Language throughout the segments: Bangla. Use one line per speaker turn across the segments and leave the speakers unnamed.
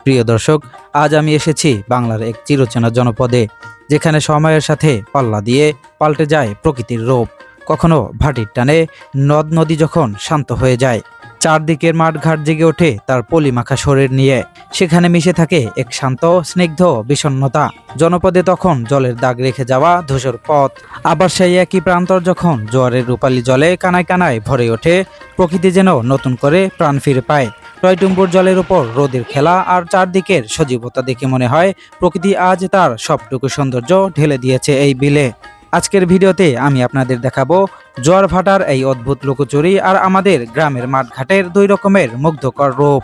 প্রিয় দর্শক, আজ আমি এসেছি বাংলার এক চিরচেনা জনপদে, যেখানে সময়ের সাথে পাল্লা দিয়ে পাল্টে যায় প্রকৃতির রূপ। কখনো ভাটির টানে নদ নদী যখন শান্ত হয়ে যায়, চারদিকের মাঠঘাট জেগে ওঠে তার পলিমাখা শরীর নিয়ে। সেখানে মিশে থাকে এক শান্ত স্নিগ্ধ বিষণ্ণতা। জনপদে তখন জলের দাগ রেখে যাওয়া ধূসর পথ, আবার সেই একই প্রান্তর যখন জোয়ারের রূপালী জলে কানায় কানায় ভরে ওঠে। প্রকৃতি যেন নতুন করে প্রাণ ফিরে পায়। টয়টুম্বুর জলের উপর রোদের খেলা আর চারদিকের সজীবতা দেখে মনে হয় প্রকৃতি আজ তার সবটুকু সৌন্দর্য ঢেলে দিয়েছে এই বিলে। আজকের ভিডিওতে আমি আপনাদের দেখাবো জোয়ার ভাটার এই অদ্ভুত লুকোচুরি আর আমাদের গ্রামের মাঠঘাটের দুই রকমের মুগ্ধকর রূপ।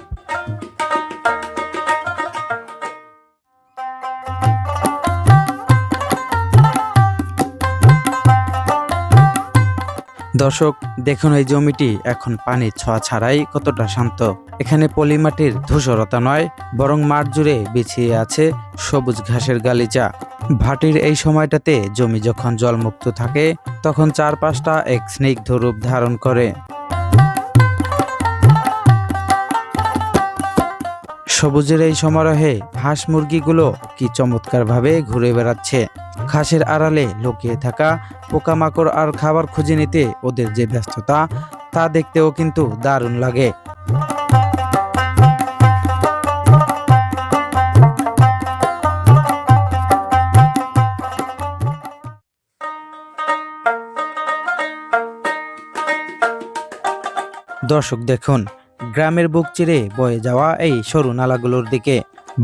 দর্শক দেখুন, এই জমিটি এখন পানির ছোঁয়া ছাড়াই কতটা শান্ত। এখানে পলিমাটির ধূসরতা নয়, বরং মাঠ জুড়ে বিছিয়ে আছে সবুজ ঘাসের গালিচা। ভাটির এই সময়টাতে জমি যখন জলমুক্ত থাকে, তখন চারপাশটা এক স্নিগ্ধ রূপ ধারণ করে। সবুজের এই সমারোহে হাঁস মুরগিগুলো কি চমৎকারভাবে ঘুরে বেড়াচ্ছে। ঘাসের আড়ালে লুকিয়ে থাকা পোকামাকড় আর খাবার খুঁজে নিতে ওদের যে ব্যস্ততা, তা দেখতেও কিন্তু দারুণ লাগে। দর্শক দেখুন, গ্রামের বুক চিরে বয়ে যাওয়া এই সরু নালাগুলোর দিকে।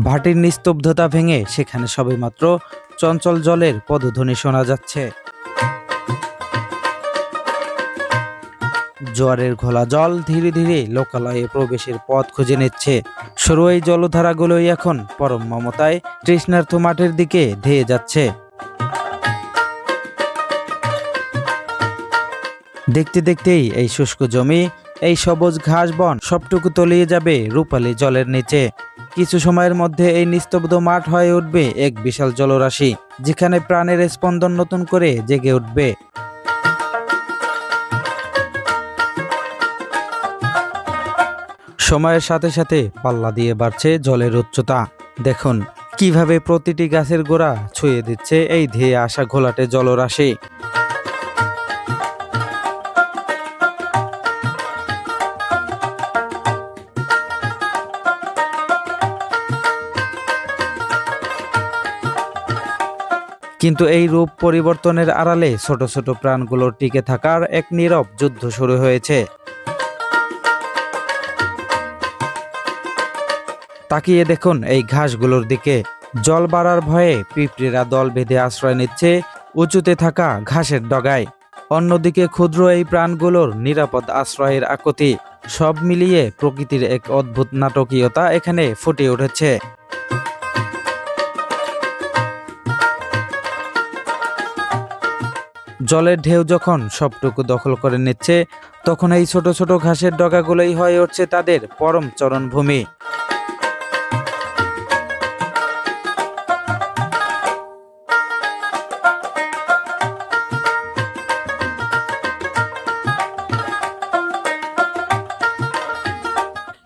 ভাটির নিস্তব্ধতা ভেঙে সেখানে সবেমাত্র চঞ্চল জলের পদধ্বনি শোনা যাচ্ছে। জোয়ারের ঘোলা জল ধীরে ধীরে লোকালয়ে প্রবেশের পথ খুঁজে নিচ্ছে। সরু এই জলধারাগুলোই এখন পরম মমতায় তৃষ্ণার্ত মাঠের দিকে ধেয়ে যাচ্ছে। দেখতে দেখতেই এই শুষ্ক জমি, এই সবুজ ঘাস বন সবটুকু তলিয়ে যাবে রূপালী জলের নিচে। কিছু সময়ের মধ্যে এই নিস্তব্ধ মাঠ হয়ে উঠবে এক বিশাল জলরাশি, যেখানে প্রাণের স্পন্দন নতুন করে জেগে উঠবে। সময়ের সাথে সাথে পাল্লা দিয়ে বাড়ছে জলের উচ্চতা। দেখুন কিভাবে প্রতিটি গাছের গোড়া ছুঁয়ে দিচ্ছে এই ধেয়ে আসা ঘোলাটে জলরাশি। কিন্তু এই রূপ পরিবর্তনের আড়ালে ছোট ছোট প্রাণগুলোর টিকে থাকার এক নীরব যুদ্ধ শুরু হয়েছে। তাকিয়ে দেখুন এই ঘাসগুলোর দিকে। জল বাড়ার ভয়ে পিঁপড়েরা দল বেঁধে আশ্রয় নিচ্ছে উঁচুতে থাকা ঘাসের ডগায়। অন্যদিকে ক্ষুদ্র এই প্রাণগুলোর নিরাপদ আশ্রয়ের আকুতি। সব মিলিয়ে প্রকৃতির এক অদ্ভুত নাটকীয়তা এখানে ফুটে উঠেছে। জলের ঢেউ যখন সবটুকু দখল করে নিচ্ছে, তখন এই ছোট ছোট ঘাসের ডগাগুলোই হয়ে উঠছে তাদের পরম চরণভূমি।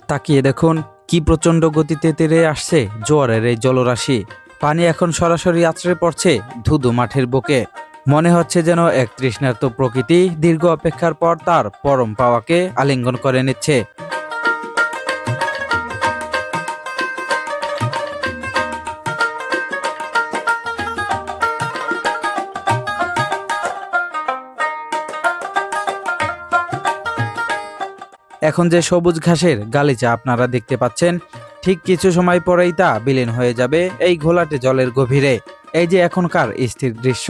তাকিয়ে দেখুন কি প্রচণ্ড গতিতে তেড়ে আসছে জোয়ারের এই জলরাশি। পানি এখন সরাসরি আছড়ে পড়ছে ধুধু মাঠের বুকে। মনে হচ্ছে যেন এক তৃষ্ণার্ত প্রকৃতি দীর্ঘ অপেক্ষার পর তার পরম পাওয়াকে আলিঙ্গন করে নিচ্ছে। এখন যে সবুজ ঘাসের গালিচা আপনারা দেখতে পাচ্ছেন, ঠিক কিছু সময় পরেই তা বিলীন হয়ে যাবে এই ঘোলাটে জলের গভীরে। এই যে এখনকার স্থির দৃশ্য,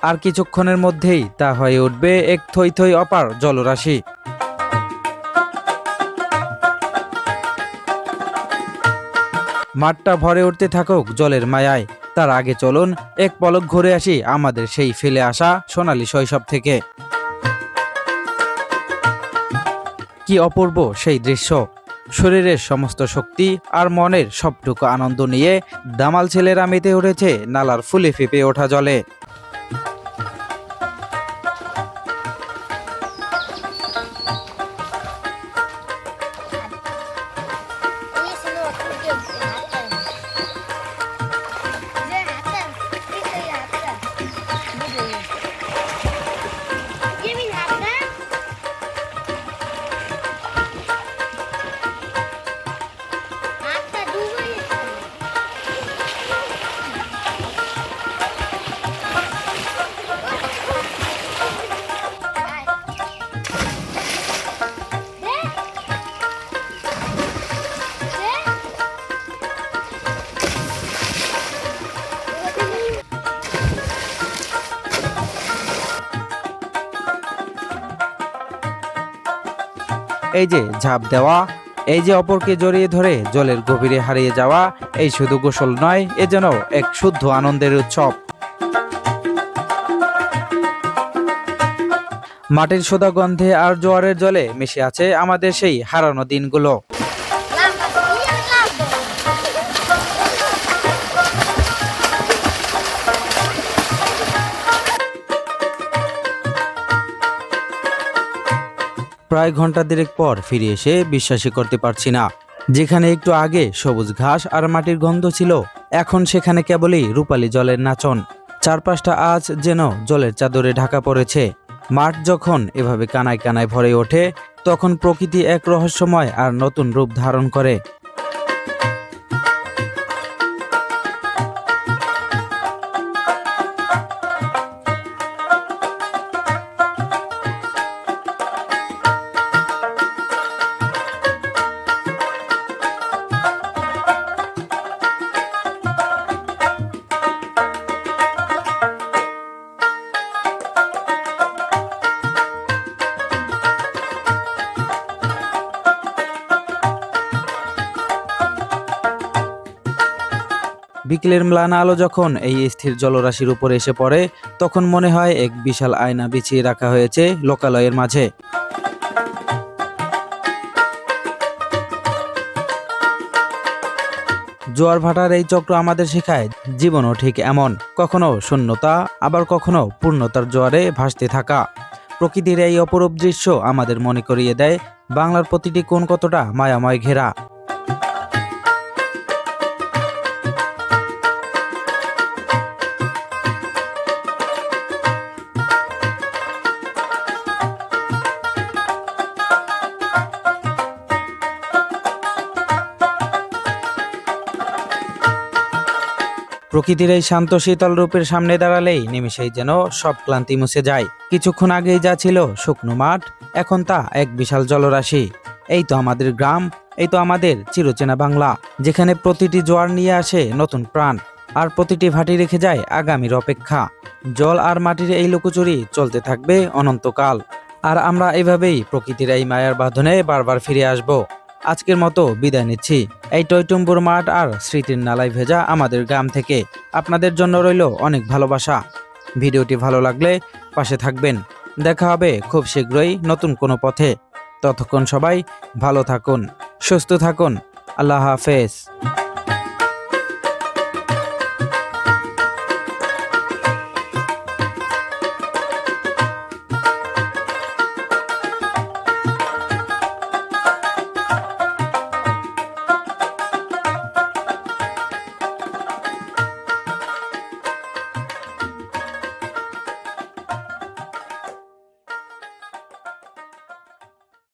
আর কিছুক্ষণের মধ্যেই তা হয়ে উঠবে এক থই থই অপার জলরাশি। মাঠটা ভরে উঠতে থাকুক জলের মায়ায়। তার আগে চলুন এক পলক ঘুরে আসি আমাদের সেই ফেলে আসা সোনালী শৈশব থেকে। কি অপূর্ব সেই দৃশ্য! শরীরের সমস্ত শক্তি আর মনের সবটুকু আনন্দ নিয়ে দামাল ছেলেরা মেতে উঠেছে নালার ফুলে ফেঁপে ওঠা জলে। এই যে ঝাঁপ দেওয়া, এই যে অপরকে জড়িয়ে ধরে জলের গভীরে হারিয়ে যাওয়া, এই শুধু গোসল নয়, এ যেন এক শুদ্ধ আনন্দের উৎসব। মাটির সোদা গন্ধে আর জোয়ারের জলে মিশে আছে আমাদের সেই হারানো দিনগুলো। প্রায় ঘন্টা দেড়েক পর ফিরে এসে বিশ্বাসই করতে পারছি না, যেখানে একটু আগে সবুজ ঘাস আর মাটির গন্ধ ছিল, এখন সেখানে কেবলই রূপালী জলের নাচন। চারপাশটা আজ যেন জলের চাদরে ঢাকা পড়েছে। মাঠ যখন এভাবে কানায় কানায় ভরে ওঠে, তখন প্রকৃতি এক রহস্যময় আর নতুন রূপ ধারণ করে। বিকেলের ম্লান আলো যখন এই স্থির জলরাশির উপর এসে পড়ে, তখন মনে হয় এক বিশাল আয়না বিছিয়ে রাখা হয়েছে লোকালয়ের মাঝে। জোয়ার ভাটার এই চক্র আমাদের শেখায় জীবনও ঠিক এমন, কখনো শূন্যতা, আবার কখনো পূর্ণতার জোয়ারে ভাসতে থাকা। প্রকৃতির এই অপরূপ দৃশ্য আমাদের মনে করিয়ে দেয় বাংলার প্রতিটি কোণ কতটা মায়াময় ঘেরা। প্রকৃতির এই শান্ত শীতল রূপের সামনে দাঁড়ালেই নিমেষেই যেন সব ক্লান্তি মুছে যায়। কিছুক্ষণ আগেই যা ছিল শুকনো মাঠ, এখন তা এক বিশাল জলরাশি। এই তো আমাদের গ্রাম, এই তো আমাদের চিরচেনা বাংলা, যেখানে প্রতিটি জোয়ার নিয়ে আসে নতুন প্রাণ, আর প্রতিটি ভাটি রেখে যায় আগামীর অপেক্ষা। জল আর মাটির এই লুকোচুরি চলতে থাকবে অনন্তকাল, আর আমরা এভাবেই প্রকৃতির এই মায়ার বাঁধনে বারবার ফিরে আসব। আজকের মতো বিদায় নিচ্ছি এই টইটুম্বুর মাঠ আর স্মৃতির নালায় ভেজা আমাদের গ্রাম থেকে। আপনাদের জন্য রইল অনেক ভালোবাসা। ভিডিওটি ভালো লাগলে পাশে থাকবেন। দেখা হবে খুব শীঘ্রই নতুন কোনো পথে। ততক্ষণ সবাই ভালো থাকুন, সুস্থ থাকুন। আল্লাহ হাফেজ।